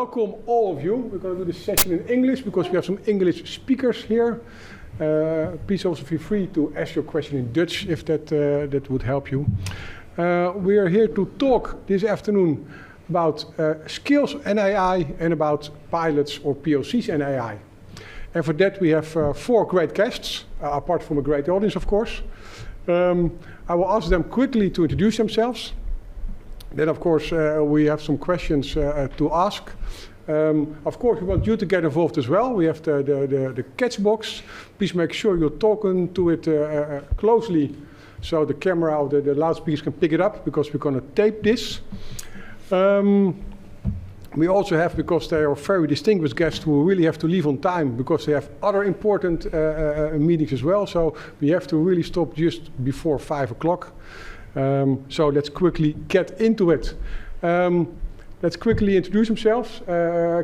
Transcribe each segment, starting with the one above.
welcome all of you. We're going to do this session in English because we have some English speakers here. Please also feel free to ask your question in Dutch if that would help you. We are here to talk this afternoon about skills and AI and about pilots or POCs and AI. And for that we have 4 great guests, apart from a great audience of course. I will ask them quickly to introduce themselves. Then of course we have some questions to ask. Of course we want you to get involved as well. We have the catch box. Please make sure you're talking to it closely so the camera or the loudspeakers can pick it up because we're going to tape this. We also have, because they are very distinguished guests who really have to leave on time because they have other important meetings as well. So we have to really stop just before 5 o'clock. So let's quickly get into it. Let's quickly introduce themselves.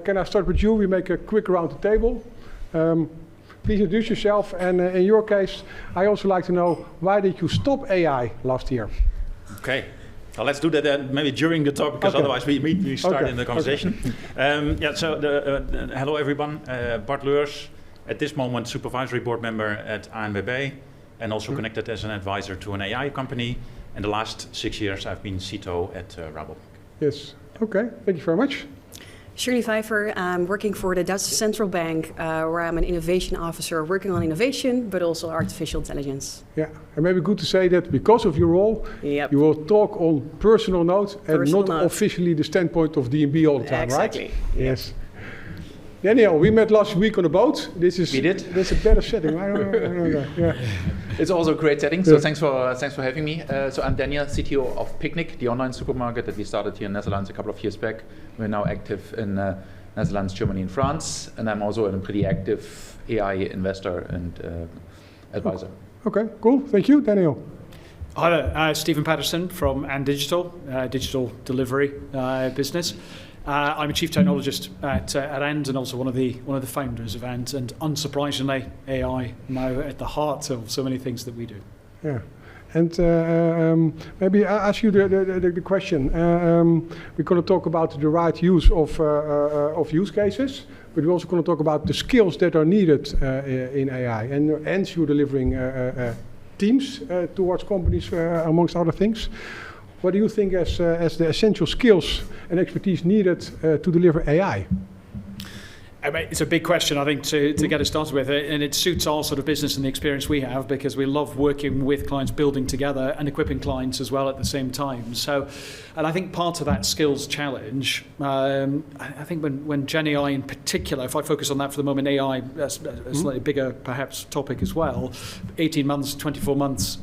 Can I start with you? We make a quick round the table. Please introduce yourself. And in your case, I also like to know, why did you stop AI last year? Okay. Well, let's do that maybe during the talk, because otherwise we immediately start in the conversation. Hello everyone, Bart Leurs, at this moment supervisory board member at ANWB, and also connected as an advisor to an AI company. And the last 6 years I've been CITO at Rabobank. Yes, okay, thank you very much. Shirley, Pfeiffer, I'm working for the Dutch Central Bank, where I'm an innovation officer working on innovation, but also artificial intelligence. Yeah, and maybe good to say that because of your role, you will talk on personal note and not officially the standpoint of DNB all the time, exactly. Right? Yes. Daniel, we met last week on a boat. We did. This is a better setting. I don't know. Yeah. It's also a great setting. So thanks for having me. So I'm Daniel, CTO of Picnic, the online supermarket that we started here in Netherlands a couple of years back. We're now active in Netherlands, Germany, and France, and I'm also a pretty active AI investor and advisor. Okay, cool. Thank you, Daniel. Hi there, Stephen Paterson from Digital delivery business. I'm a chief technologist at AND and also one of the founders of AND, and unsurprisingly, AI now at the heart of so many things that we do. Yeah, and maybe I ask you the question. We're going to talk about the right use of use cases, but we're also going to talk about the skills that are needed in AI. And you're delivering teams towards companies, amongst other things. What do you think as the essential skills and expertise needed to deliver AI? I mean, it's a big question, I think, to get us started with, and it suits our sort of business and the experience we have because we love working with clients, building together and equipping clients as well at the same time. So, and I think part of that skills challenge, I think when Gen AI in particular, if I focus on that for the moment, AI, that's a slightly bigger perhaps topic as well, 18 months, 24 months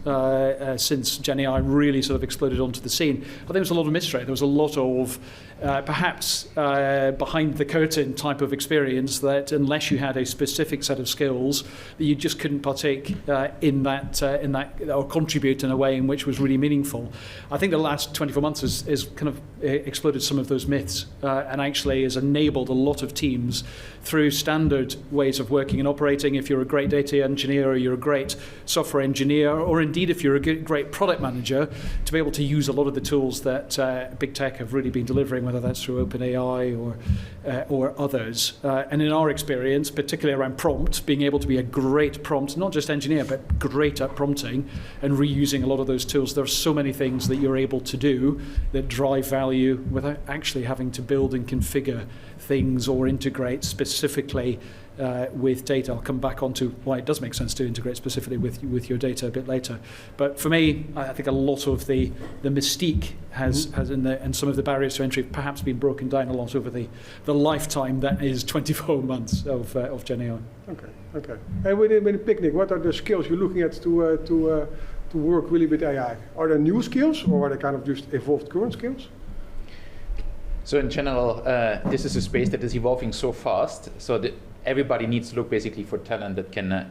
since Gen AI really sort of exploded onto the scene, I think there was a lot of mystery. There was a lot of perhaps behind the curtain type of experience that unless you had a specific set of skills, that you just couldn't partake in that or contribute in a way in which was really meaningful. I think the last 24 months has kind of exploded some of those myths and actually has enabled a lot of teams through standard ways of working and operating. If you're a great data engineer or you're a great software engineer, or indeed if you're a great product manager, to be able to use a lot of the tools that big tech have really been delivering, whether that's through OpenAI or others. And in our experience, particularly around prompt, being able to be a great prompt, not just engineer, but great at prompting and reusing a lot of those tools. There are so many things that you're able to do that drive value without actually having to build and configure things or integrate specifically with data. I'll come back onto why it does make sense to integrate specifically with your data a bit later. But for me, I think a lot of the mystique has and some of the barriers to entry have perhaps been broken down a lot over the lifetime that is 24 months of Gen AI. Okay. And with Picnic, what are the skills you're looking at to work really with AI? Are there new skills or are they kind of just evolved current skills? So in general, this is a space that is evolving so fast, so that everybody needs to look basically for talent that can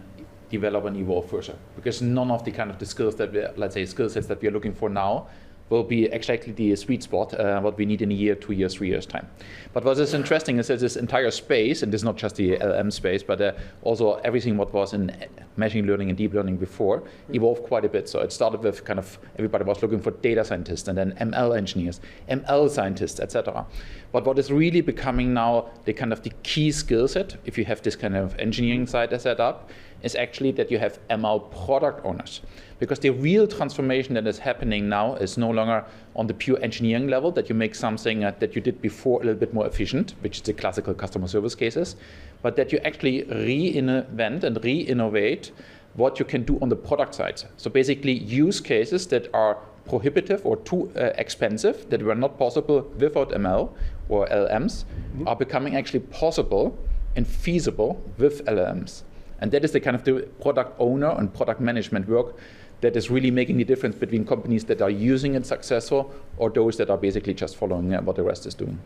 develop and evolve further. Because none of the kind of the skills that skill sets that we are looking for now will be exactly the sweet spot, what we need in a year, 2 years, 3 years time. But what is interesting is that this entire space, and this is not just the LM space, but also everything what was in machine learning and deep learning before, evolved quite a bit. So it started with kind of everybody was looking for data scientists, and then ML engineers, ML scientists, etc. But what is really becoming now the kind of the key skill set, if you have this kind of engineering side set up, is actually that you have ML product owners. Because the real transformation that is happening now is no longer on the pure engineering level, that you make something that you did before a little bit more efficient, which is the classical customer service cases, but that you actually reinvent and re-innovate what you can do on the product side. So basically use cases that are prohibitive or too expensive, that were not possible without ML or LMs, are becoming actually possible and feasible with LLMs. And that is the kind of the product owner and product management work that is really making the difference between companies that are using it successful or those that are basically just following what the rest is doing.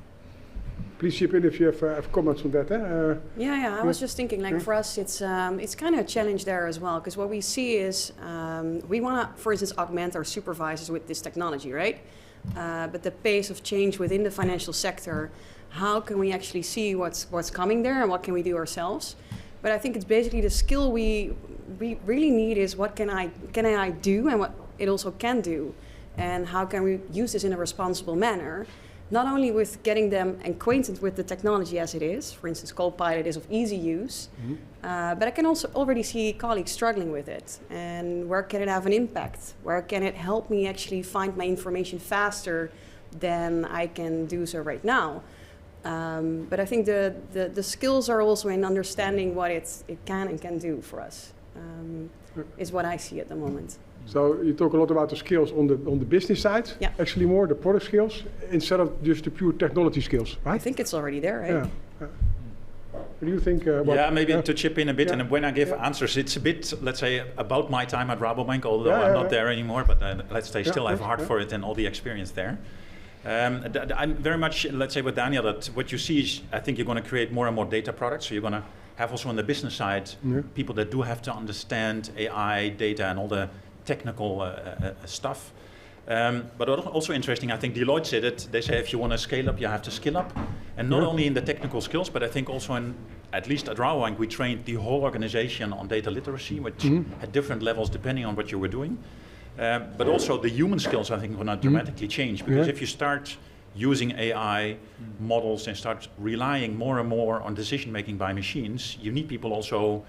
Please chip in if you have comments on that. I was just thinking, like for us, it's kind of a challenge there as well, because what we see is we want to, for instance, augment our supervisors with this technology, right? But the pace of change within the financial sector, how can we actually see what's coming there and what can we do ourselves? But I think it's basically the skill we really need is what can AI do and what it also can do, and how can we use this in a responsible manner, not only with getting them acquainted with the technology as it is, for instance, Copilot is of easy use, but I can also already see colleagues struggling with it, and where can it have an impact? Where can it help me actually find my information faster than I can do so right now? But I think the skills are also in understanding what it can and can do for us, is what I see at the moment. So you talk a lot about the skills on the business side, yeah. Actually more the product skills, instead of just the pure technology skills, right? I think it's already there, right? Yeah. What do you think? Maybe to chip in a bit, and when I give answers, it's a bit, let's say, about my time at Rabobank, although I'm not there anymore, but let's say still I have a heart for it and all the experience there. I'm very much, let's say, with Daniel, that what you see is, I think you're going to create more and more data products. So you're going to have also on the business side, people that do have to understand AI, data, and all the technical stuff. But also interesting, I think Deloitte said it, they say if you want to scale up, you have to skill up. And not only in the technical skills, but I think also in, at least at Rabobank, we trained the whole organization on data literacy, which had different levels depending on what you were doing. But also the human skills, I think, are going to dramatically change, because if you start using AI models and start relying more and more on decision making by machines, you need people also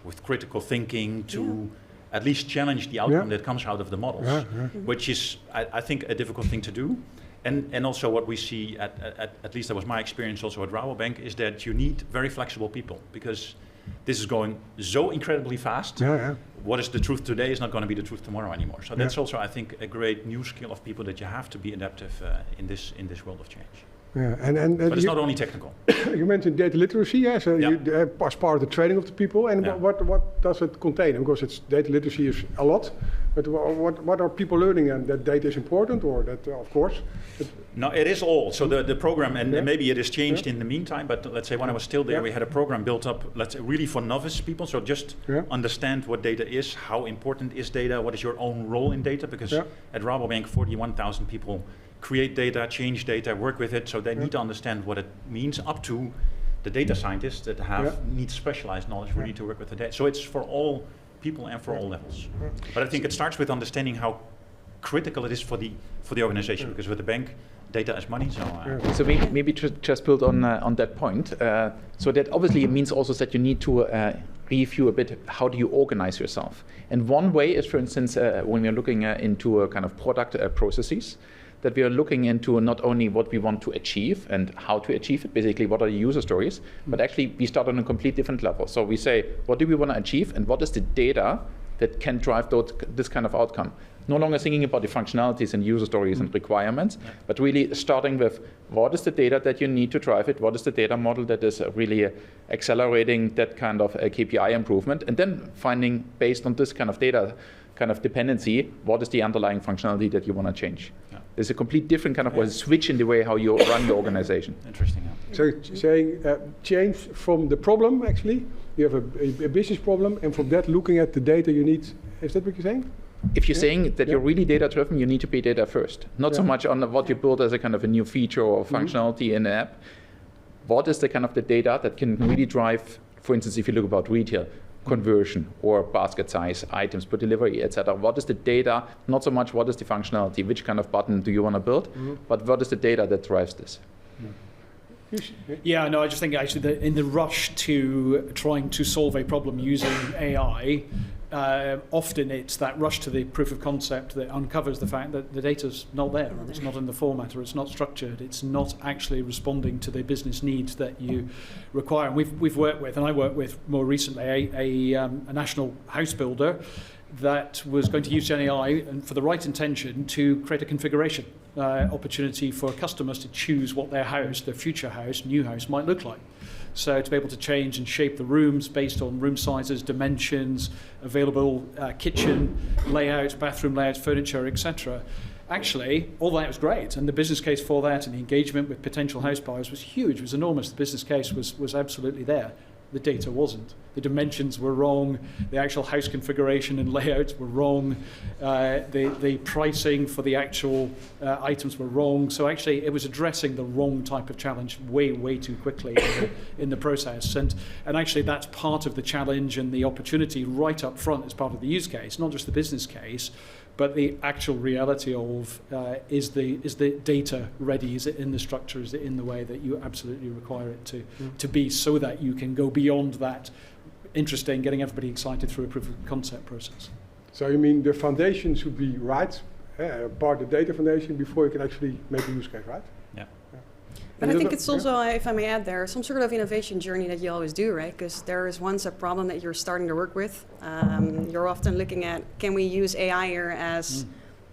with critical thinking to at least challenge the outcome that comes out of the models, which is, I think, a difficult thing to do. And also what we see, at least that was my experience also at Rabobank, is that you need very flexible people, because this is going so incredibly fast. What is the truth today is not going to be the truth tomorrow anymore. So that's also, I think, a great new skill of people, that you have to be adaptive in this world of change. But it's not only technical. You mentioned data literacy, so you, as part of the training of the people, and what does it contain? Because it's data literacy is a lot, but what are people learning? And that data is important, or that, of course? No, it is all. So the program, and maybe it has changed in the meantime, but let's say when I was still there, we had a program built up, let's say, really for novice people. So just understand what data is, how important is data, what is your own role in data, because at Rabobank, 41,000 people create data, change data, work with it, so they need to understand what it means, up to the data scientists that need specialized knowledge really to work with the data. So it's for all people and for all levels. But I think it starts with understanding how critical it is for the organization, because with the bank, data is money. So maybe just build on that point. So that obviously it means also that you need to review a bit how do you organize yourself. And one way is, for instance, when we're looking into a kind of product processes, that we are looking into not only what we want to achieve and how to achieve it, basically what are the user stories, but actually we start on a complete different level. So we say, what do we want to achieve, and what is the data that can drive this kind of outcome? No longer thinking about the functionalities and user stories and requirements, but really starting with what is the data that you need to drive it, what is the data model that is really accelerating that kind of KPI improvement, and then finding, based on this kind of data kind of dependency, what is the underlying functionality that you want to change. There's a complete different kind of switch in the way how you run your organization. Interesting. So saying change from the problem, actually, you have a business problem, and from that looking at the data you need. Is that what you're saying? if you're saying that you're really data-driven, you need to be data first. Not so much on what you build as a kind of a new feature or functionality in an app. What is the kind of the data that can really drive, for instance, if you look about retail, conversion or basket size, items per delivery, etc. What is the data? Not so much what is the functionality, which kind of button do you want to build, but what is the data that drives this? Yeah, no, I just think actually that in the rush to trying to solve a problem using AI, often it's that rush to the proof of concept that uncovers the fact that the data's not there, or it's not in the format, or it's not structured, it's not actually responding to the business needs that you require. And we've worked with, and I worked with more recently, a national house builder that was going to use Gen AI and for the right intention to create a configuration opportunity for customers to choose what their house, their future house, new house might look like. So to be able to change and shape the rooms based on room sizes, dimensions, available kitchen layouts, bathroom layouts, furniture, etc. Actually, all that was great, and the business case for that and the engagement with potential house buyers was huge, it was enormous. The business case was absolutely there. The data wasn't. The dimensions were wrong, the actual house configuration and layouts were wrong, the pricing for the actual items were wrong. So actually it was addressing the wrong type of challenge way too quickly in the process. And actually that's part of the challenge and the opportunity right up front as part of the use case, not just the business case, but the actual reality of is the data ready? Is it in the structure? Is it in the way that you absolutely require it to be, so that you can go beyond that interesting, getting everybody excited through a proof of concept process? So you mean the foundation should be right, part of the data foundation, before you can actually make a use case, right? Yeah. But I think it's also, if I may add there, some sort of innovation journey that you always do, right? Because there is once a problem that you're starting to work with. You're often looking at, can we use AI here as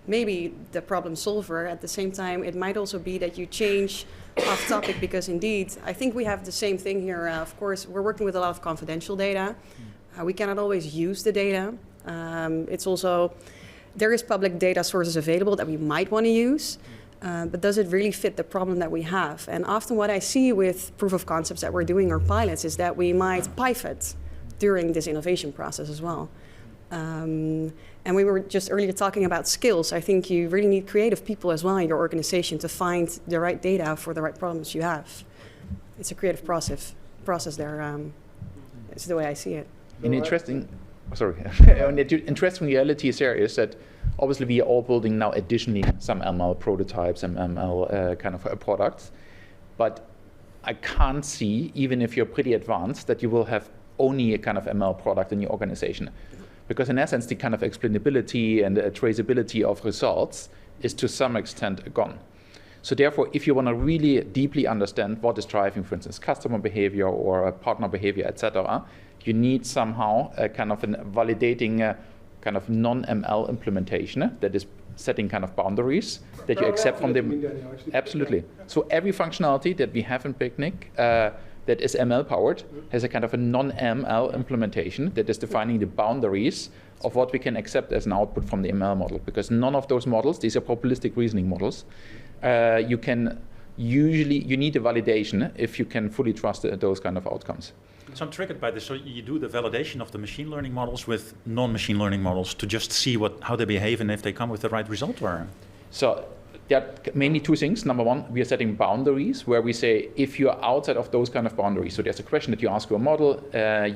maybe the problem solver? At the same time, it might also be that you change off topic, because indeed, I think we have the same thing here. Of course, we're working with a lot of confidential data. We cannot always use the data. It's also, there is public data sources available that we might want to use. But does it really fit the problem that we have? And often what I see with proof of concepts that we're doing or pilots is that we might pivot during this innovation process as well. And we were just earlier talking about skills. I think you really need creative people as well in your organization to find the right data for the right problems you have. It's a creative process there. It's the way I see it. An interesting reality here is that obviously we are all building now additionally some ML prototypes, some ML kind of products, but I can't see, even if you're pretty advanced, that you will have only a kind of ML product in your organization. Because in essence, the kind of explainability and traceability of results is to some extent gone. So therefore, if you want to really deeply understand what is driving, for instance, customer behavior or partner behavior, etc., you need somehow a kind of a validating kind of non-ML implementation that is setting kind of boundaries that you accept from them. Absolutely. So every functionality that we have in Picnic that is ML powered has a kind of a non-ML implementation that is defining the boundaries of what we can accept as an output from the ML model. Because none of those models, these are probabilistic reasoning models, you need a validation if you can fully trust those kind of outcomes. So I'm triggered by this. So you do the validation of the machine learning models with non-machine learning models to just see how they behave and if they come with the right result, or? So there are mainly two things. Number one, we are setting boundaries where we say if you're outside of those kind of boundaries, so there's a question that you ask your model,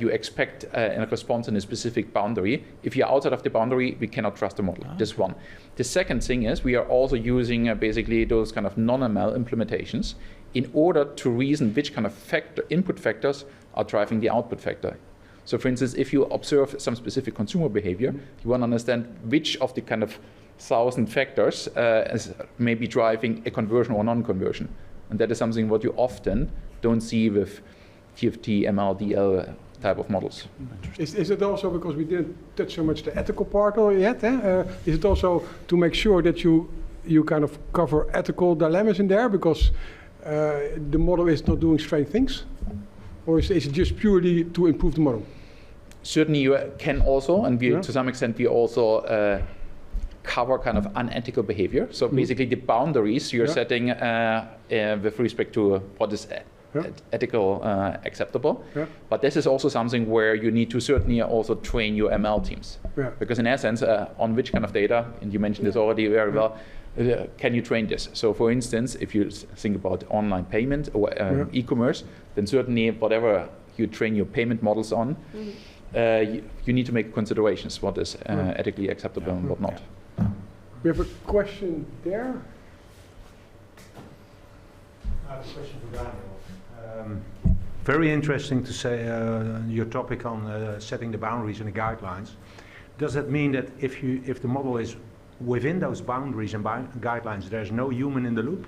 you expect a response in a specific boundary. If you're outside of the boundary, we cannot trust the model. This one. The second thing is we are also using basically those kind of non-ML implementations in order to reason which kind of input factors are driving the output factor. So for instance, if you observe some specific consumer behavior, you want to understand which of the kind of 1,000 factors is maybe driving a conversion or non-conversion. And that is something what you often don't see with TFT, ML, DL type of models. Is it also, because we didn't touch so much the ethical part yet, is it also to make sure that you kind of cover ethical dilemmas in there, because the model is not doing strange things? Or is it just purely to improve the model? Certainly you can also, and to some extent we also cover kind of unethical behavior. So basically the boundaries you're setting with respect to what is ethical acceptable. Yeah. But this is also something where you need to certainly also train your ML teams. Yeah. Because in essence, on which kind of data, and you mentioned this already very well, can you train this? So for instance, if you think about online payment or e-commerce, then certainly whatever you train your payment models on, you need to make considerations what is ethically acceptable and what not. We have a question there. I have a question for Daniel. Very interesting to say your topic on setting the boundaries and the guidelines. Does that mean that if the model is within those boundaries and guidelines, there's no human in the loop?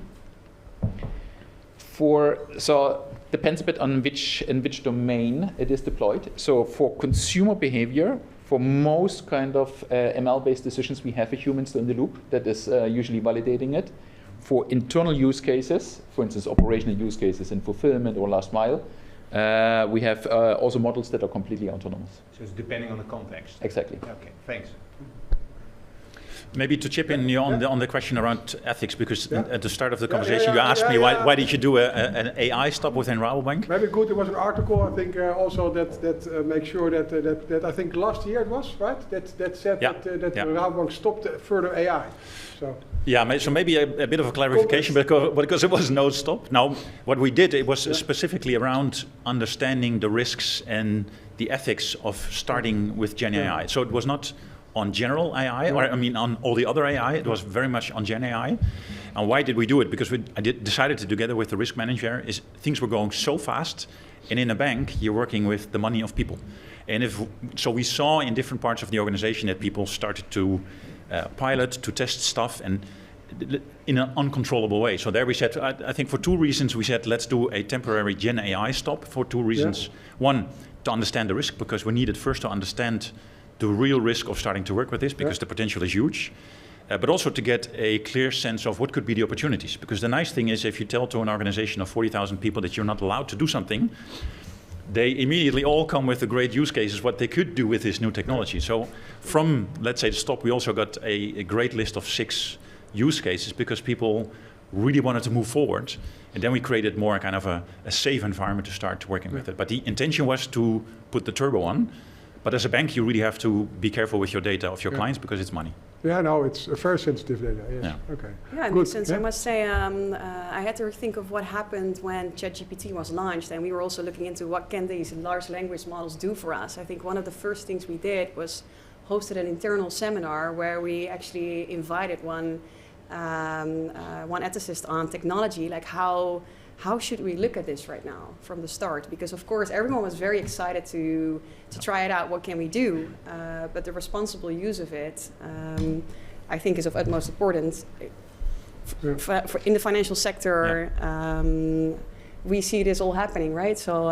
So depends a bit on in which domain it is deployed. So for consumer behavior, for most kind of ML-based decisions, we have a human still in the loop that is usually validating it. For internal use cases, for instance, operational use cases in fulfillment or last mile, we have also models that are completely autonomous. So it's depending on the context? Exactly. Okay, thanks. Maybe to chip in on the question around ethics, because at the start of the conversation you asked me why did you do an AI stop within Rabobank? Maybe good. There was an article I think also that makes sure that I think last year it was right that said that Rabobank stopped further AI. So. Yeah, so maybe a bit of a clarification because it was no stop. Now, what we did, it was specifically around understanding the risks and the ethics of starting with Gen AI. So it was not on general AI, or I mean on all the other AI, it was very much on Gen AI. And why did we do it? Because I decided to, together with the risk manager, is things were going so fast, and in a bank, you're working with the money of people. And so we saw in different parts of the organization that people started to pilot, to test stuff, and in an uncontrollable way. So there we said, I think for two reasons, we said, let's do a temporary Gen AI stop for two reasons. Yeah. One, to understand the risk, because we needed first to understand the real risk of starting to work with this, because the potential is huge. But also to get a clear sense of what could be the opportunities. Because the nice thing is, if you tell to an organization of 40,000 people that you're not allowed to do something, they immediately all come with the great use cases, what they could do with this new technology. So from, let's say, the stop, we also got a great list of 6 use cases, because people really wanted to move forward. And then we created more kind of a safe environment to start working with it. But the intention was to put the turbo on. But as a bank, you really have to be careful with your data of your clients, because it's money. Yeah, no, it's a very sensitive data. Yes. Yeah. Okay. Yeah, it makes sense. I must say, I had to think of what happened when ChatGPT was launched, and we were also looking into what can these large language models do for us. I think one of the first things we did was hosted an internal seminar where we actually invited one ethicist on technology, like how should we look at this right now from the start? Because of course everyone was very excited to try it out, what can we do? But the responsible use of it, I think, is of utmost importance. For in the financial sector, we see this all happening, right? So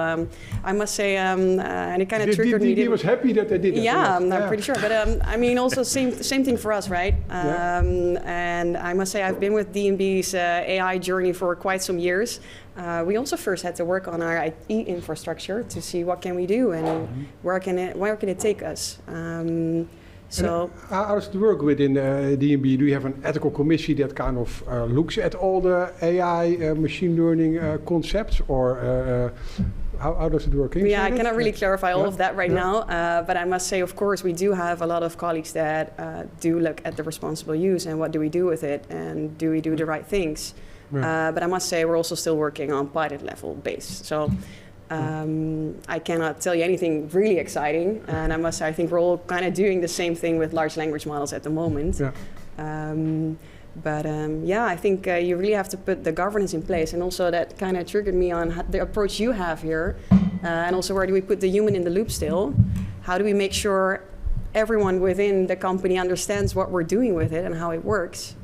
I must say, and it kind of triggered me. He was happy that they did it. Yeah, I'm pretty sure. But I mean, also same thing for us, right? And I must say, I've been with D&B's AI journey for quite some years. We also first had to work on our IT infrastructure to see what can we do and where can it take us. So how does it work within D&B? Do you have an ethical committee that kind of looks at all the AI machine learning concepts, or how does it work? Yeah, I cannot really clarify all of that right now, but I must say, of course, we do have a lot of colleagues that do look at the responsible use and what do we do with it, and do we do the right things. But I must say, we're also still working on pilot level base. So I cannot tell you anything really exciting, and I must say I think we're all kind of doing the same thing with large language models at the moment. I think you really have to put the governance in place, and also that kind of triggered me on the approach you have here, and also where do we put the human in the loop still? How do we make sure everyone within the company understands what we're doing with it and how it works?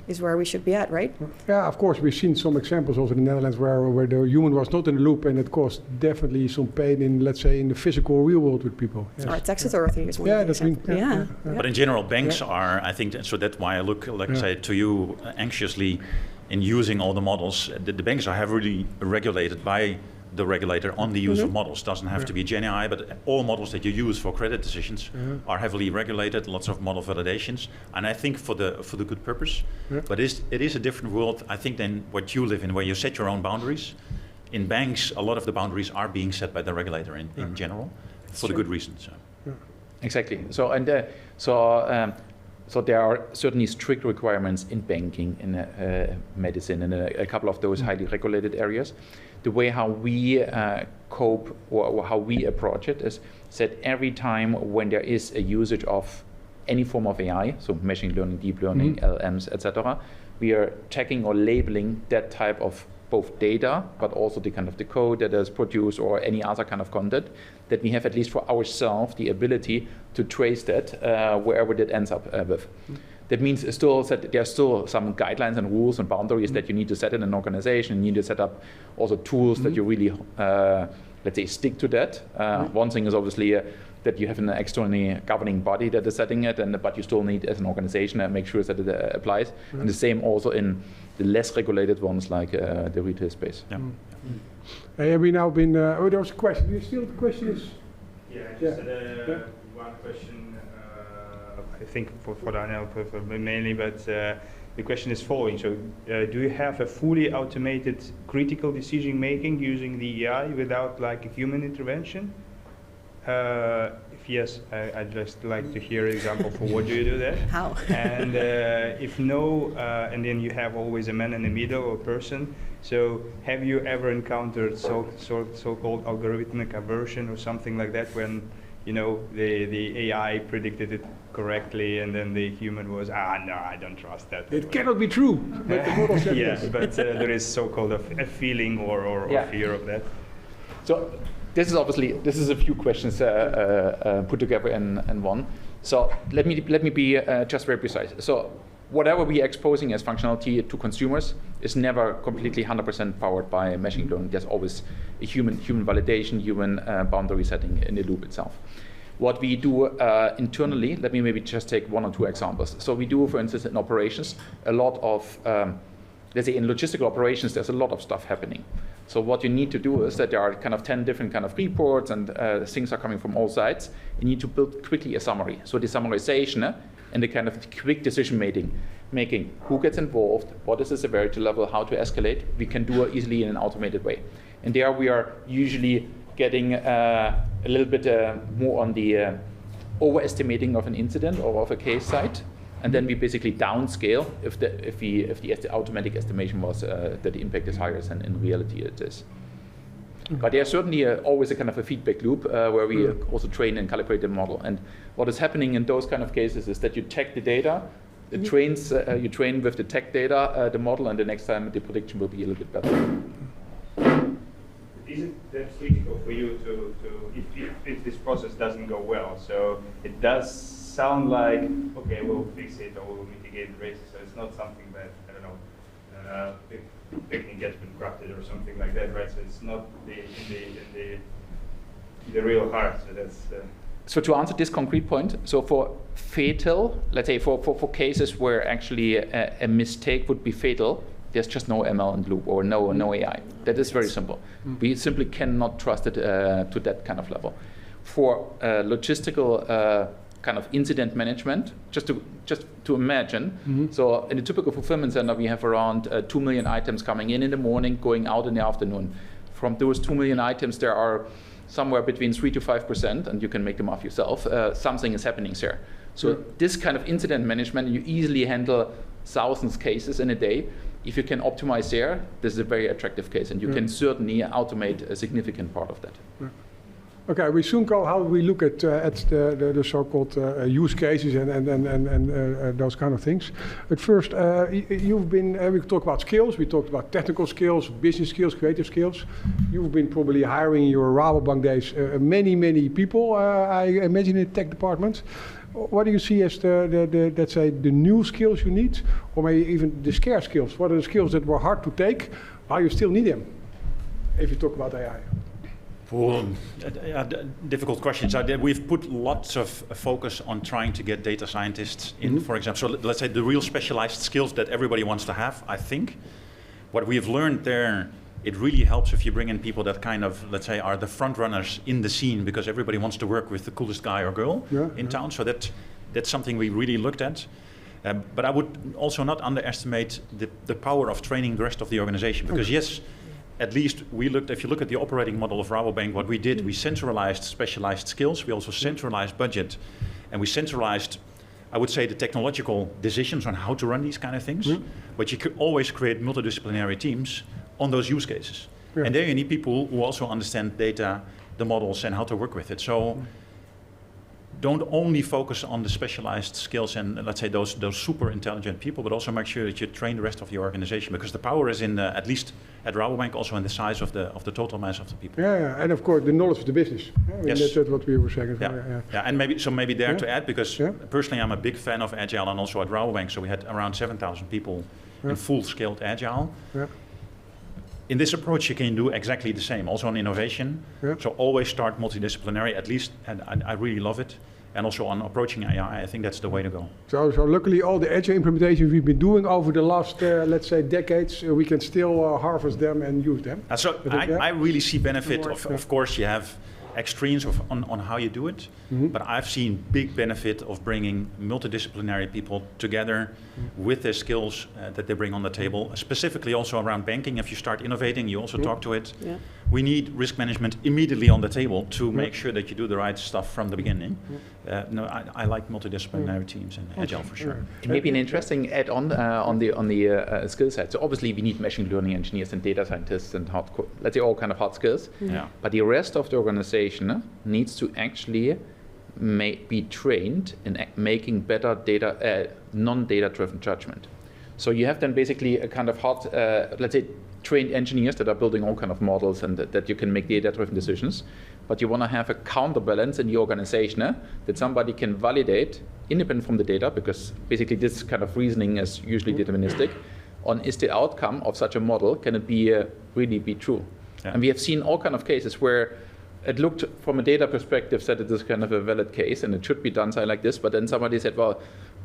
Is where we should be at, right? Yeah, of course. We've seen some examples also in the Netherlands where the human was not in the loop, and it caused definitely some pain in, let's say, in the physical real world with people. Yes. Our tax authority is one example. But in general, banks are, I think, so that's why I look, like say, to you anxiously in using all the models. The banks are heavily regulated by the regulator on the use of models. Doesn't have to be Gen AI, but all models that you use for credit decisions are heavily regulated, lots of model validations, and I think for the good purpose. But it is a different world, I think, than what you live in, where you set your own boundaries. in banks, a lot of the boundaries are being set by the regulator in general, for the good reasons. So. Exactly. So there are certainly strict requirements in banking, in medicine, and a couple of those highly regulated areas. The way how we cope or how we approach it is that every time when there is a usage of any form of AI, so machine learning, deep learning, LMs, etc., we are checking or labeling that type of both data, but also the kind of the code that is produced or any other kind of content, that we have at least for ourselves the ability to trace that wherever that ends up with. That means still that there are still some guidelines and rules and boundaries that you need to set in an organization. You need to set up also tools that you really, let's say, stick to that. One thing is obviously that you have an externally governing body that is setting it, but you still need as an organization to make sure that it applies. And the same also in the less regulated ones like the retail space. Yeah. Have we now been, there was a question. Do you still, the question is? Yeah, I just had one question, I think for Daniel mainly, but the question is following. So do you have a fully automated critical decision making using the AI without like a human intervention? If yes, I'd just like to hear an example for what do you do there? How? And if no, and then you have always a man in the middle or person. So have you ever encountered so-called algorithmic aversion or something like that when, you know, the AI predicted it correctly and then the human was, no, I don't trust that. It cannot be true. But the model said yes, but there is so-called a feeling or fear of that. So this is a few questions put together in one. So let me be just very precise. So whatever we are exposing as functionality to consumers is never completely 100% powered by machine learning. There's always a human validation, human boundary setting in the loop itself. What we do internally, let me maybe just take one or two examples. So we do, for instance, in operations, a lot of, let's say in logistical operations, there's a lot of stuff happening. So what you need to do is that there are kind of 10 different kind of reports and things are coming from all sides. You need to build quickly a summary. So the summarization and the kind of quick decision making, who gets involved, what is the severity level, how to escalate, we can do it easily in an automated way. And there we are usually getting a little bit more on the overestimating of an incident or of a case site. And then we basically downscale if the automatic estimation was that the impact is higher than in reality it is. But there's certainly always a kind of a feedback loop where we also train and calibrate the model. And what is happening in those kind of cases is that you check the data, it trains, you train with the tech data, the model, and the next time the prediction will be a little bit better. Is it that critical for you to if this process doesn't go well? So it does sound like, okay, we'll fix it or we'll mitigate the risks. So it's not something that, I don't know, picnic gets been corrupted or something like that, right? So it's not the real heart. So that's. So to answer this concrete point, so for fatal, let's say for cases where actually a mistake would be fatal, there's just no ML in the loop or no AI. That is very simple. We simply cannot trust it to that kind of level. For logistical kind of incident management, just to imagine, so in a typical fulfillment center, we have around 2 million items coming in the morning, going out in the afternoon. From those 2 million items, there are somewhere between 3 to 5%, and you can make them off yourself, something is happening there. So this kind of incident management, you easily handle thousands of cases in a day. If you can optimize there, this is a very attractive case, and you can certainly automate a significant part of that. Okay, we soon go how we look at the so-called use cases and those kind of things. But first, you've been, we talked about skills, we talked about technical skills, business skills, creative skills. You've been probably hiring in your Rabobank days many people, I imagine, in the tech department. What do you see as let's say, the new skills you need, or maybe even the scarce skills? What are the skills that were hard to take, while you still need them, if you talk about AI? Difficult questions. We've put lots of focus on trying to get data scientists in, for example. So let's say the real specialized skills that everybody wants to have, I think. What we've learned there, it really helps if you bring in people that kind of, let's say, are the front runners in the scene, because everybody wants to work with the coolest guy or girl in town. So that's something we really looked at. But I would also not underestimate the power of training the rest of the organization, because yes, at least if you look at the operating model of Rabobank, what we did, we centralized specialized skills, we also centralized budget, and we centralized, I would say, the technological decisions on how to run these kind of things. But you could always create multidisciplinary teams on those use cases. And there you need people who also understand data, the models, and how to work with it. So don't only focus on the specialized skills and, let's say, those super intelligent people, but also make sure that you train the rest of the organization, because the power is in, at least at Rabobank, also in the size of the total mass of the people. Yeah, and of course the knowledge of the business. I mean, Yes. that's what we were saying. And maybe there to add, because personally I'm a big fan of Agile, and also at Rabobank, so we had around 7,000 people in full-scaled Agile. In this approach, you can do exactly the same, also on innovation. So always start multidisciplinary, at least, and I really love it. And also on approaching AI, I think that's the way to go. So luckily all the Agile implementations we've been doing over the last, let's say, decades, we can still harvest them and use them. So I really see benefit of course, you have extremes on how you do it, but I've seen big benefit of bringing multidisciplinary people together with their skills that they bring on the table, specifically also around banking. If you start innovating, you also talk to it. We need risk management immediately on the table to make sure that you do the right stuff from the beginning. I like multidisciplinary teams and Agile for sure. It may be an interesting add-on on the skill set. So obviously we need machine learning engineers and data scientists and let's say all kind of hard skills. But the rest of the organization needs to actually be trained in making better data, non-data driven judgment. So you have then basically a kind of hard, let's say, trained engineers that are building all kind of models and that you can make data-driven decisions. But you want to have a counterbalance in the organization that somebody can validate independent from the data, because basically this kind of reasoning is usually deterministic, on is the outcome of such a model, can it be really be true? And we have seen all kind of cases where it looked from a data perspective that it is kind of a valid case and it should be done like this, but then somebody said, well,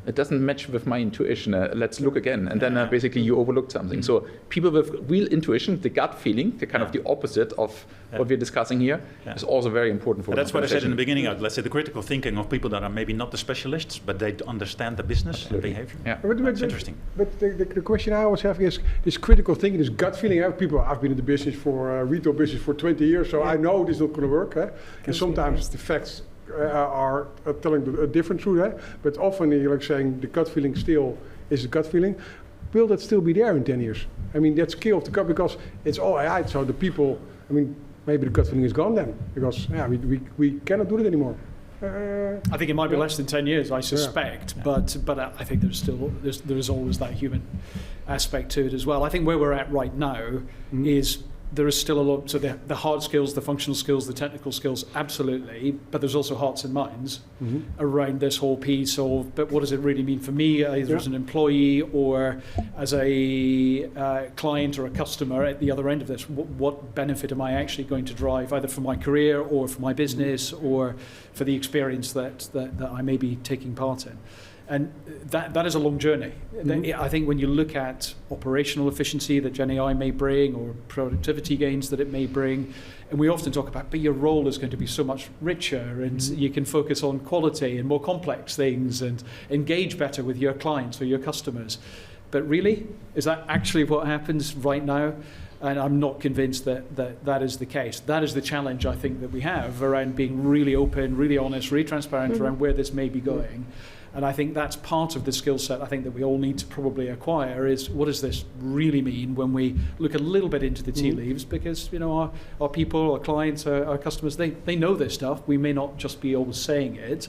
it doesn't match with my intuition, let's look again. And then basically you overlooked something. So people with real intuition, the gut feeling, the kind of the opposite of what we're discussing here, is also very important for That's what I said in the beginning, let's say the critical thinking of people that are maybe not the specialists, but they understand the business and behavior. That's interesting. But the question I always have is this critical thinking, this gut feeling. I've been in the business retail business for 20 years, so I know this is not going to work. And sometimes the facts are telling a different truth, but often you're like saying the gut feeling still is a gut feeling. Will that still be there in 10 years? I mean, that skill of the gut, because it's all AI, so the people, I mean, maybe the gut feeling is gone then, because we cannot do it anymore. I think it might be less than 10 years, I suspect, but I think there is always that human aspect to it as well. I think where we're at right now is there is still a lot, so the hard skills, the functional skills, the technical skills, absolutely, but there's also hearts and minds around this whole piece of, but what does it really mean for me, either as an employee or as a client or a customer at the other end of this? What benefit am I actually going to drive, either for my career or for my business or for the experience that I may be taking part in? And that is a long journey. I think when you look at operational efficiency that Gen AI may bring or productivity gains that it may bring, and we often talk about, but your role is going to be so much richer and you can focus on quality and more complex things and engage better with your clients or your customers. But really, is that actually what happens right now? And I'm not convinced that is the case. That is the challenge, I think, that we have around being really open, really honest, really transparent around where this may be going. And I think that's part of the skill set I think that we all need to probably acquire is what does this really mean when we look a little bit into the tea leaves, because our people, our clients, our customers, they know this stuff. We may not just be always saying it,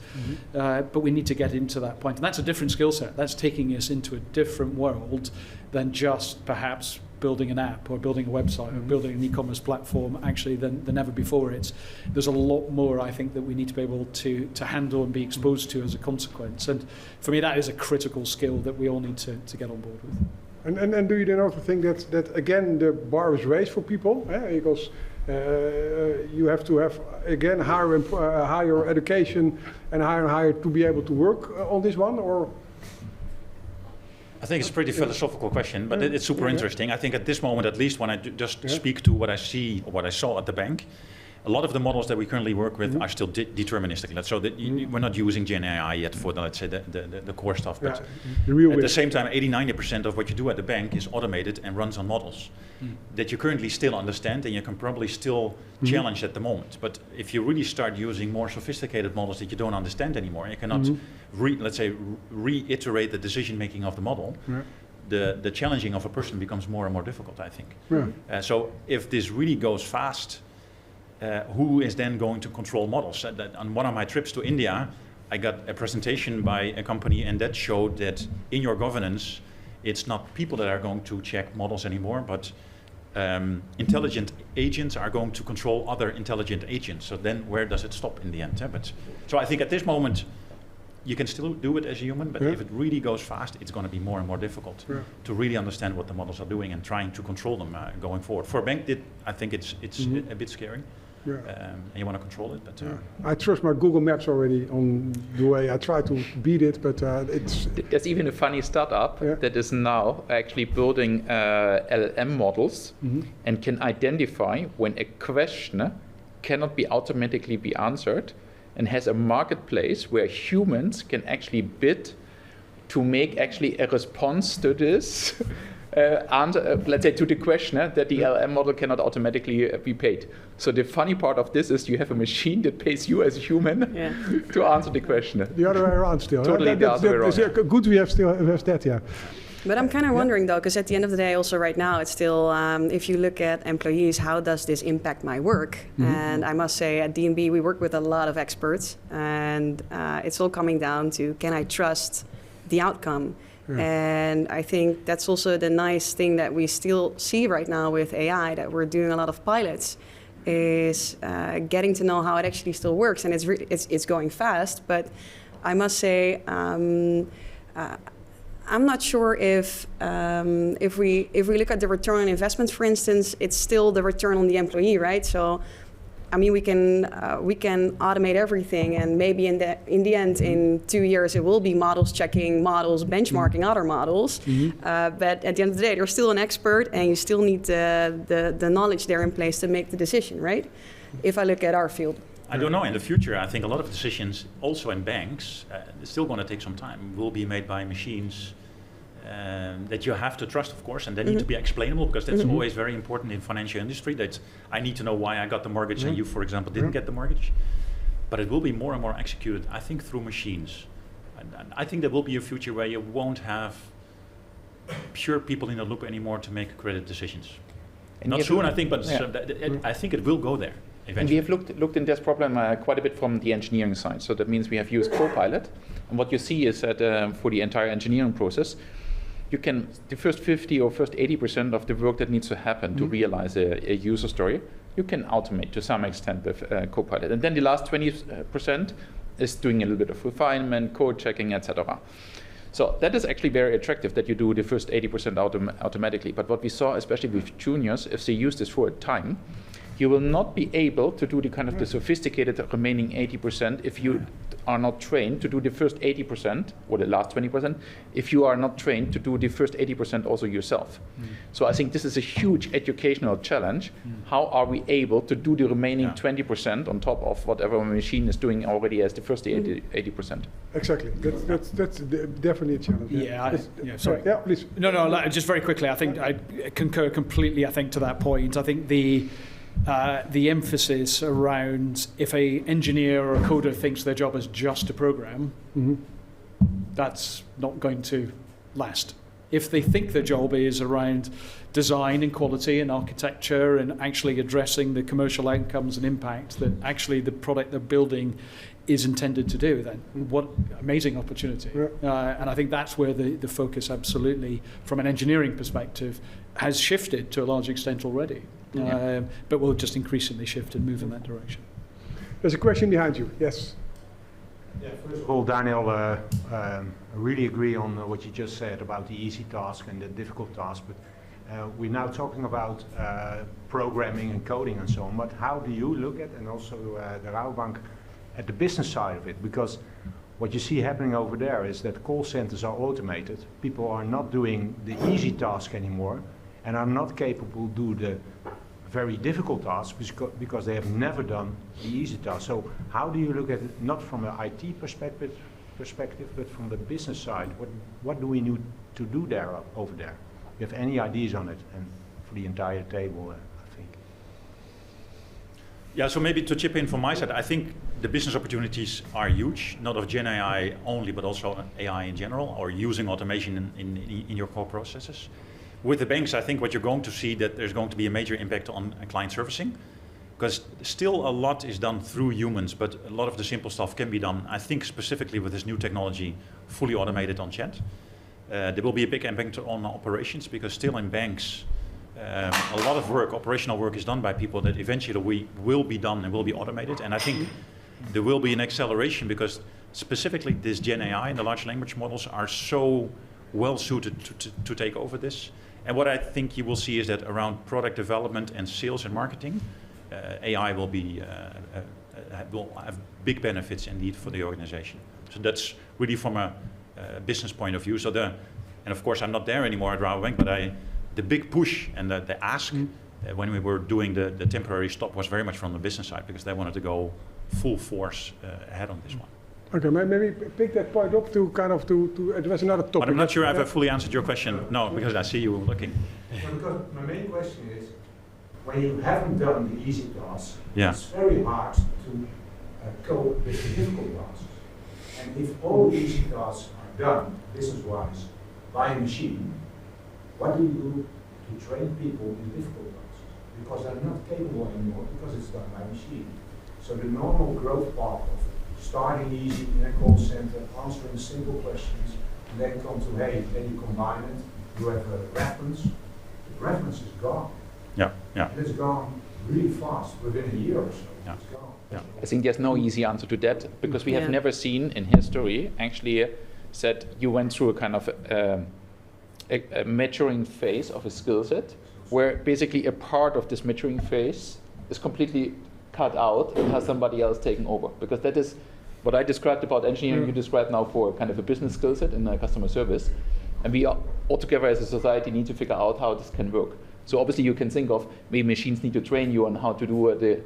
but we need to get into that point. And that's a different skill set. That's taking us into a different world than just perhaps building an app or building a website or building an e-commerce platform actually than ever before. There's a lot more I think that we need to be able to handle and be exposed to as a consequence. And for me that is a critical skill that we all need to get on board with. And do you then also think that again the bar is raised for people? Because you have to have again higher education and higher to be able to work on this one, or? I think it's a pretty philosophical question, but it's super interesting. I think at this moment, at least when I just speak to what I see or what I saw at the bank, a lot of the models that we currently work with are still deterministic. So that we're not using Gen AI yet for the, let's say, the core stuff. But at the same time, 80-90% of what you do at the bank is automated and runs on models that you currently still understand and you can probably still challenge at the moment. But if you really start using more sophisticated models that you don't understand anymore, you cannot, reiterate the decision making of the model. The challenging of a person becomes more and more difficult, I think. So if this really goes fast, who is then going to control models? On one of my trips to India, I got a presentation by a company, and that showed that in your governance, it's not people that are going to check models anymore, but intelligent agents are going to control other intelligent agents. So then where does it stop in the end? So I think at this moment, you can still do it as a human, but if it really goes fast, it's going to be more and more difficult to really understand what the models are doing and trying to control them going forward. For a bank, I think it's a bit scary. And you want to control it, but I trust my Google Maps already on the way. I try to beat it, but it's... There's even a funny startup that is now actually building LLM models and can identify when a question cannot be automatically be answered, and has a marketplace where humans can actually bid to make actually a response to this answer, let's say to the question that the LLM model cannot automatically be paid. So the funny part of this is you have a machine that pays you as a human to answer the question. The other way around still. Totally the other way around. Good we have that, But I'm kind of wondering though, because at the end of the day, also right now, it's still, if you look at employees, how does this impact my work? And I must say at D&B, we work with a lot of experts, and it's all coming down to, can I trust the outcome? And I think that's also the nice thing that we still see right now with AI, that we're doing a lot of pilots, is getting to know how it actually still works. And it's going fast, but I must say, I'm not sure if we look at the return on investment, for instance, it's still the return on the employee, right? So, I mean, we can automate everything, and maybe in the end, in 2 years, it will be models checking models, benchmarking other models. But at the end of the day, there's still an expert, and you still need the knowledge there in place to make the decision, right? If I look at our field. I don't know. In the future, I think a lot of decisions, also in banks, it's still going to take some time, will be made by machines that you have to trust, of course, and they need to be explainable, because that's always very important in financial industry. That I need to know why I got the mortgage and you, for example, didn't get the mortgage. But it will be more and more executed, I think, through machines. And I think there will be a future where you won't have pure people in the loop anymore to make credit decisions. And not soon, I think, but I think it will go there. Eventually. And we have looked in this problem quite a bit from the engineering side. So that means we have used Copilot, and what you see is that for the entire engineering process, you can, the first 50 or first 80% of the work that needs to happen to realize a user story, you can automate to some extent with Copilot. And then the last 20% is doing a little bit of refinement, code checking, etc. So that is actually very attractive that you do the first 80% automatically. But what we saw, especially with juniors, if they use this for a time, you will not be able to do the kind of the sophisticated remaining 80% if you are not trained to do the first 80% or the last 20%, if you are not trained to do the first 80% also yourself. So I think this is a huge educational challenge. How are we able to do the remaining 20% on top of whatever a machine is doing already as the first 80%? Exactly. That's definitely a challenge. Sorry. Yeah, please. No, just very quickly, I think I concur completely, I think, to that point. I think the emphasis around, if an engineer or a coder thinks their job is just to program, that's not going to last. If they think their job is around design and quality and architecture and actually addressing the commercial outcomes and impact that actually the product they're building is intended to do, then what amazing opportunity. And I think that's where the focus absolutely, from an engineering perspective, has shifted to a large extent already. But will just increasingly shift and move in that direction. There's a question behind you. Yes. Yeah, first of all, Daniel, I really agree on what you just said about the easy task and the difficult task. But we're now talking about programming and coding and so on. But how do you look at, and also the Rabobank, at the business side of it? Because what you see happening over there is that call centers are automated. People are not doing the easy task anymore, and are not capable to do the very difficult tasks because they have never done the easy tasks. So how do you look at it, not from an IT perspective, but from the business side? What do we need to do over there? Do you have any ideas on it? And for the entire table, I think. Yeah, so maybe to chip in from my side, I think the business opportunities are huge, not of Gen AI only, but also AI in general, or using automation in your core processes. With the banks, I think what you're going to see that there's going to be a major impact on client servicing, because still a lot is done through humans, but a lot of the simple stuff can be done, I think specifically with this new technology, fully automated on chat. There will be a big impact on operations, because still in banks, a lot of work, operational work, is done by people that eventually will be done and will be automated. And I think there will be an acceleration, because specifically this Gen AI and the large language models are so well suited to take over this. And what I think you will see is that around product development and sales and marketing, AI will have big benefits indeed for the organization. So that's really from a business point of view. So and of course I'm not there anymore at Rabobank, but the big push and the ask when we were doing the temporary stop was very much from the business side, because they wanted to go full force ahead on this one. Okay, maybe pick that point up to kind of to address another topic. But I'm not sure if I fully answered your question. No, because I see you looking. Well, because my main question is, when you haven't done the easy tasks, yeah, it's very hard to cope with the difficult tasks. And if all the easy tasks are done, business-wise, by a machine, what do you do to train people in difficult tasks? Because they're not capable anymore, because it's done by machine. So the normal growth path of starting easy in a call center, answering simple questions, and then come to, hey, then you combine it, you have a reference. The reference is gone. Yeah, yeah. And it's gone really fast, within a year or so. Yeah. It's gone. Yeah. I think there's no easy answer to that, because we have never seen in history actually said you went through a kind of a maturing phase of a skill set, where basically a part of this maturing phase is completely cut out and has somebody else taken over. Because that is what I described about engineering, you describe now for kind of a business skill set in customer service. And we all together as a society need to figure out how this can work. So obviously you can think of maybe machines need to train you on how to do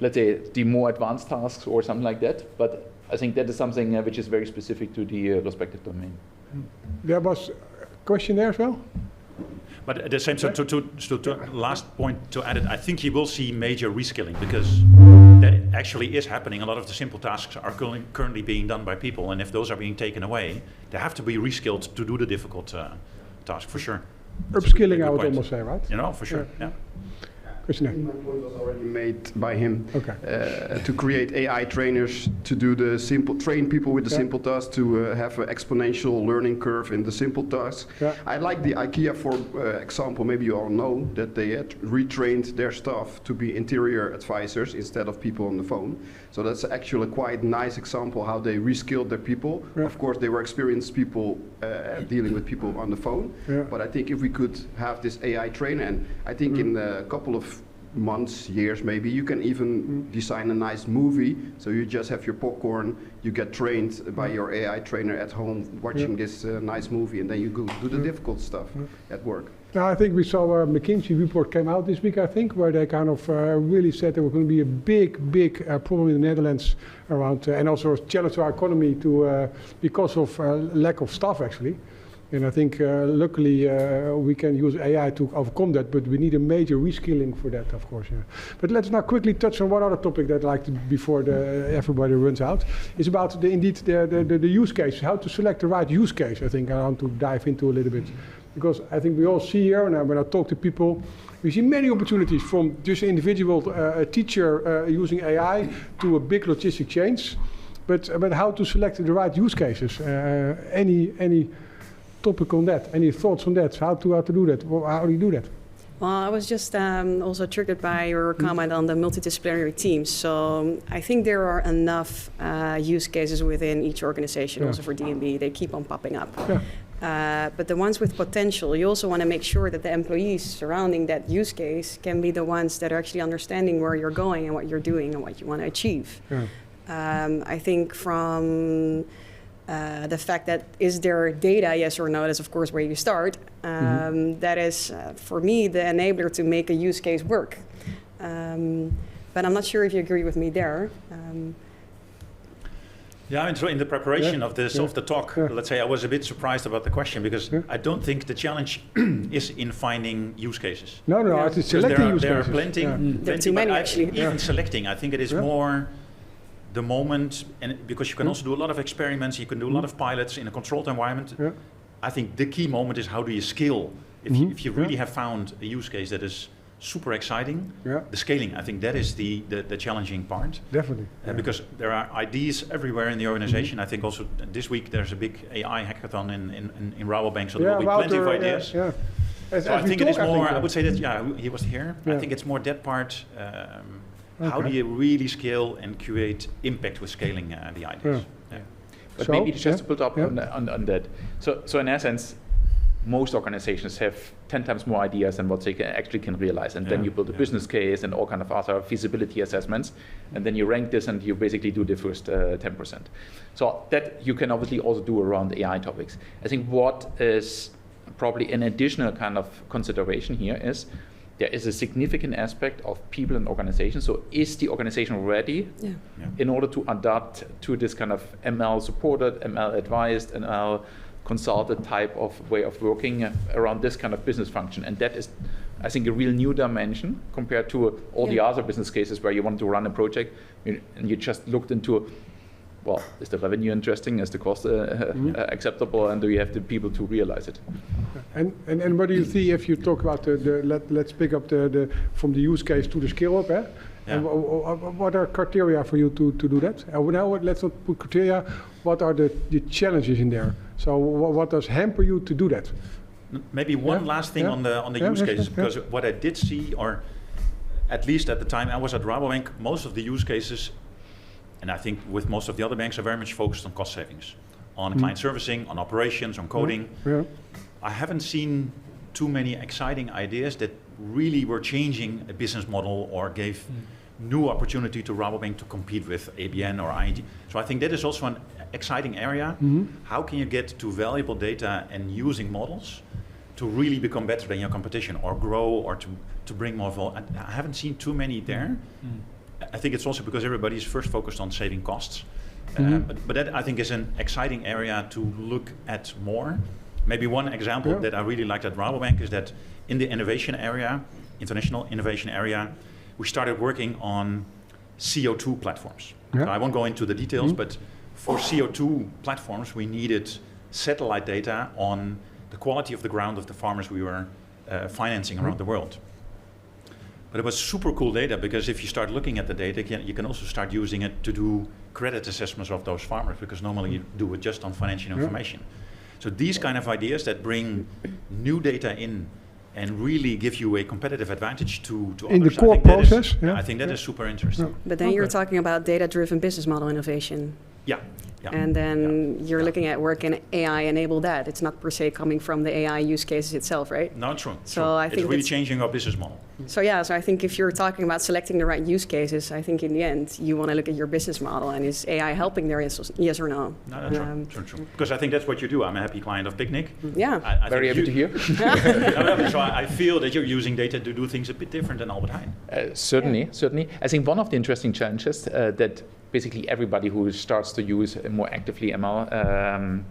let's say, the more advanced tasks or something like that. But I think that is something which is very specific to the respective domain. There was a question there as well? But at the same time, to last point to add it, I think you will see major reskilling, because that actually is happening. A lot of the simple tasks are currently being done by people, and if those are being taken away, they have to be reskilled to do the difficult task, for sure. Upskilling, I would almost say, right? You know, for sure, yeah. Question. My point was already made by him. Okay. To create AI trainers to do the simple, train people with the simple tasks, to have an exponential learning curve in the simple tasks. Yeah. I like the IKEA for example. Maybe you all know that they had retrained their staff to be interior advisors instead of people on the phone. So that's actually a quite nice example how they reskilled their people. Yeah. Of course, they were experienced people dealing with people on the phone. Yeah. But I think if we could have this AI trainer, and I think in a couple of months, years maybe, you can even design a nice movie. So you just have your popcorn, you get trained by your AI trainer at home watching this nice movie, and then you go do the difficult stuff at work. Now, I think we saw a McKinsey report came out this week, I think, where they kind of really said there was going to be a big problem in the Netherlands around, and also a challenge to our economy because of lack of staff, actually. And I think luckily we can use AI to overcome that, but we need a major reskilling for that, of course. Yeah. But let's now quickly touch on one other topic that I'd like to, before everybody runs out. It's about the use case, how to select the right use case. I think I want to dive into a little bit, because I think we all see here, and when I talk to people, we see many opportunities from just individual teacher using AI to a big logistic chains. But how to select the right use cases? Any topic on that? Any thoughts on that? How to do that? How do you do that? Well, I was just also triggered by your comment on the multidisciplinary teams. So I think there are enough use cases within each organization, also for D&B. They keep on popping up. Yeah. But the ones with potential, you also want to make sure that the employees surrounding that use case can be the ones that are actually understanding where you're going and what you're doing and what you want to achieve. Yeah. I think from The fact that is there data, yes or no, that's of course where you start. That is, for me, the enabler to make a use case work. But I'm not sure if you agree with me there. Yeah, and so in the preparation of this of the talk, let's say I was a bit surprised about the question because I don't think the challenge is in finding use cases. No, it's selecting use cases. There are plenty, There are too many actually. Even selecting, I think it is more the moment, and because you can also do a lot of experiments, you can do a lot of pilots in a controlled environment. I think the key moment is how do you scale? If you really have found a use case that is super exciting, the scaling, I think that is the challenging part. Definitely. Because there are ideas everywhere in the organization. I think also this week there's a big AI hackathon in Rabobank, so there will be plenty of ideas. So I think it is more, I would say that, he was here. I think it's more that part. How do you really scale and create impact with scaling the ideas? But maybe just to build up on that. So in essence, most organizations have 10 times more ideas than what they actually can realize. And then you build a business case and all kind of other feasibility assessments. And then you rank this and you basically do the first 10%. So that you can obviously also do around AI topics. I think what is probably an additional kind of consideration here is there is a significant aspect of people and organizations. So is the organization ready in order to adapt to this kind of ML supported, ML advised, ML consulted type of way of working around this kind of business function? And that is, I think, a real new dimension compared to all the other business cases where you want to run a project and you just looked into, well, is the revenue interesting? Is the cost acceptable? And do you have the people to realize it? And what do you see if you talk about let's pick up the from the use case to the scale up? And what are criteria for you to do that? Now let's not put criteria. What are the challenges in there? So what does hamper you to do that? Maybe one last thing on the use cases, because what I did see, or at least at the time I was at Rabobank, most of the use cases, and I think with most of the other banks, are very much focused on cost savings, on client servicing, on operations, on coding. I haven't seen too many exciting ideas that really were changing a business model or gave new opportunity to Rabobank to compete with ABN or ING. So I think that is also an exciting area. How can you get to valuable data and using models to really become better than your competition or grow or to bring more value? I haven't seen too many there. I think it's also because everybody is first focused on saving costs. But that I think is an exciting area to look at more. Maybe one example that I really liked at Rabobank is that in the innovation area, international innovation area, we started working on CO2 platforms. So I won't go into the details, but for CO2 platforms, we needed satellite data on the quality of the ground of the farmers we were financing around the world. But it was super cool data because if you start looking at the data, you can also start using it to do credit assessments of those farmers because normally you do it just on financial information. So these kind of ideas that bring new data in and really give you a competitive advantage to in others, the core process. I think that is super interesting. But then you're talking about data-driven business model innovation. And then you're looking at where can AI enable that. It's not per se coming from the AI use cases itself, right? No, true. So I think it's really changing our business model. So so I think if you're talking about selecting the right use cases, I think in the end you want to look at your business model and is AI helping there, yes or no? No, that's true. Because I think that's what you do. I'm a happy client of Picnic. Yeah. Very happy to hear. So I feel that you're using data to do things a bit different than Albert Heijn. Certainly. I think one of the interesting challenges that basically everybody who starts to use more actively ML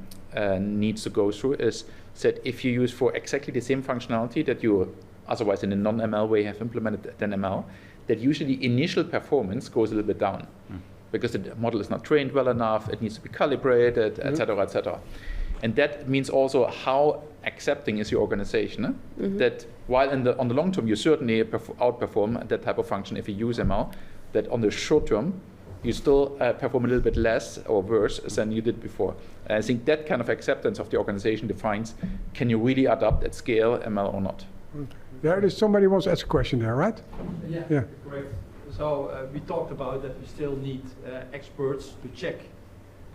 needs to go through is that if you use for exactly the same functionality that you otherwise in a non-ML way have implemented than ML, that usually initial performance goes a little bit down because the model is not trained well enough, it needs to be calibrated, etc., etc. And that means also how accepting is your organization, that while on the long term you certainly outperform that type of function if you use ML, that on the short term you still perform a little bit less or worse than you did before. And I think that kind of acceptance of the organization defines, can you really adapt at scale ML or not? There is somebody wants to ask a question there, right? Yeah. Correct. So we talked about that we still need experts to check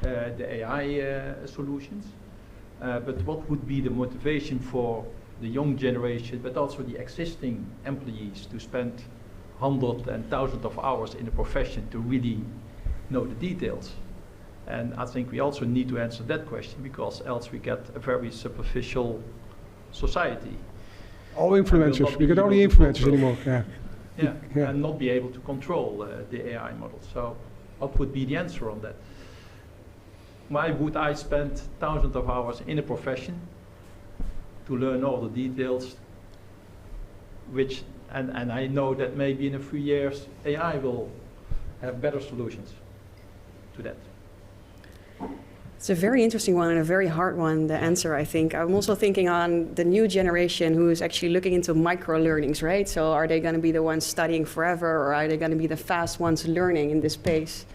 the AI solutions. But what would be the motivation for the young generation, but also the existing employees to spend hundreds and thousands of hours in the profession to really know the details? And I think we also need to answer that question, because else we get a very superficial society. All influencers. We get only influencers anymore. Yeah. And not be able to control the AI model. So what would be the answer on that? Why would I spend thousands of hours in a profession to learn all the details, and I know that maybe in a few years AI will have better solutions to that. It's a very interesting one and a very hard one to answer, I think. I'm also thinking on the new generation who is actually looking into micro-learnings, right? So are they going to be the ones studying forever, or are they going to be the fast ones learning in this pace?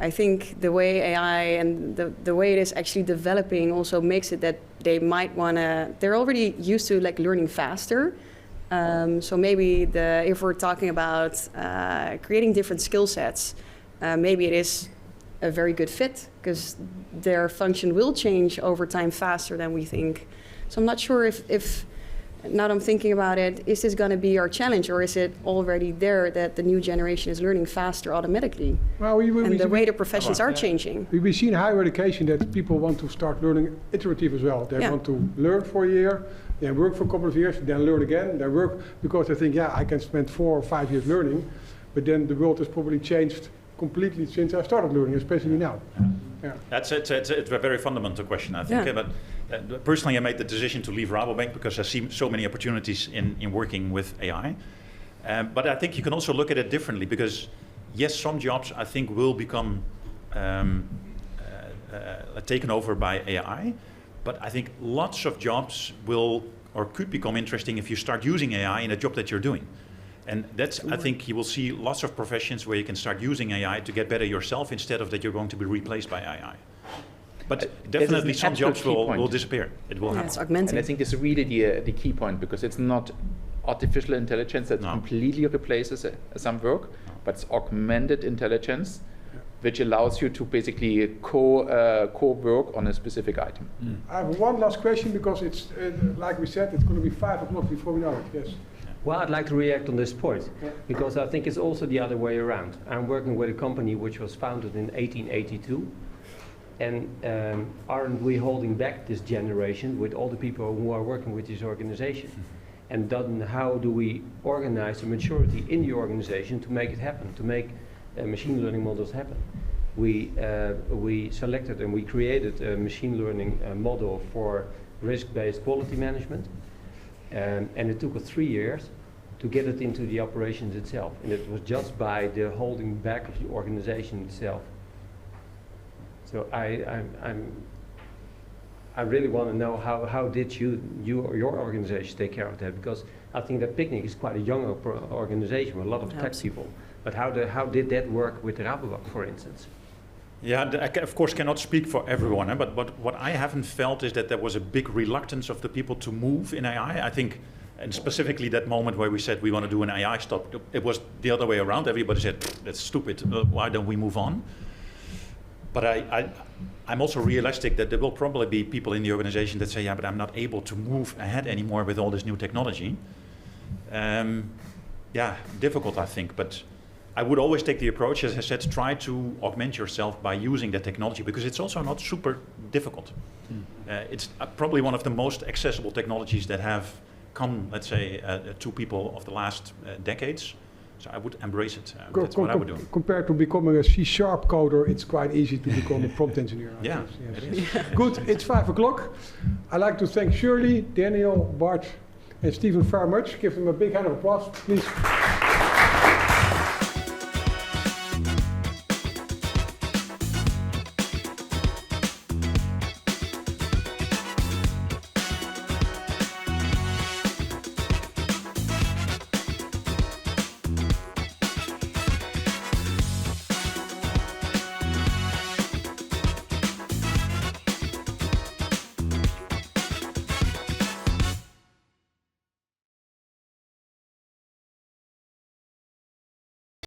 I think the way AI and the way it is actually developing also makes it that they might want to, they're already used to like learning faster. So maybe if we're talking about creating different skill sets, maybe it is a very good fit because their function will change over time faster than we think. So I'm not sure if now that I'm thinking about it, is this going to be our challenge, or is it already there that the new generation is learning faster automatically? Well, the way the professions are changing. We see in higher education that people want to start learning iterative as well. They want to learn for a year, then work for a couple of years, then learn again, then work, because they think, I can spend 4 or 5 years learning, but then the world has probably changed completely since I started learning, especially now. It's a very fundamental question, I think. But personally, I made the decision to leave Rabobank because I see so many opportunities in working with AI. But I think you can also look at it differently, because yes, some jobs I think will become taken over by AI, but I think lots of jobs will or could become interesting if you start using AI in a job that you're doing. And that's, I think you will see lots of professions where you can start using AI to get better yourself instead of that you're going to be replaced by AI. But definitely some jobs will disappear. It will happen. It's augmenting. And I think this is really the key point, because it's not artificial intelligence that completely replaces some work, but it's augmented intelligence, which allows you to basically co-work on a specific item. I have one last question, because it's, like we said, it's going to be 5 o'clock before we know it. Yes. Well, I'd like to react on this point, because I think it's also the other way around. I'm working with a company which was founded in 1882, and aren't we holding back this generation with all the people who are working with this organization? And then how do we organize the maturity in the organization to make it happen, to make machine learning models happen? We selected and we created a machine learning model for risk-based quality management. And it took us 3 years to get it into the operations itself. And it was just by the holding back of the organization itself. So I really want to know how did you or your organization take care of that? Because I think that Picnic is quite a young organization with a lot of tech people. But how did that work with Rabobank, for instance? Yeah, I of course cannot speak for everyone, but what I haven't felt is that there was a big reluctance of the people to move in AI. I think, and specifically that moment where we said we want to do an AI stop, it was the other way around. Everybody said, that's stupid, why don't we move on? But I'm also realistic that there will probably be people in the organization that say, but I'm not able to move ahead anymore with all this new technology. Difficult, I think, but I would always take the approach, as I said, try to augment yourself by using the technology, because it's also not super difficult. It's probably one of the most accessible technologies that have come, let's say, to people of the last decades. So I would embrace it. That's what I would do. Compared to becoming a C# coder, it's quite easy to become a prompt engineer. Yes. Good, it's 5 o'clock. I'd like to thank Shirley, Daniel, Bart, and Stephen very much. Give them a big hand of applause, please.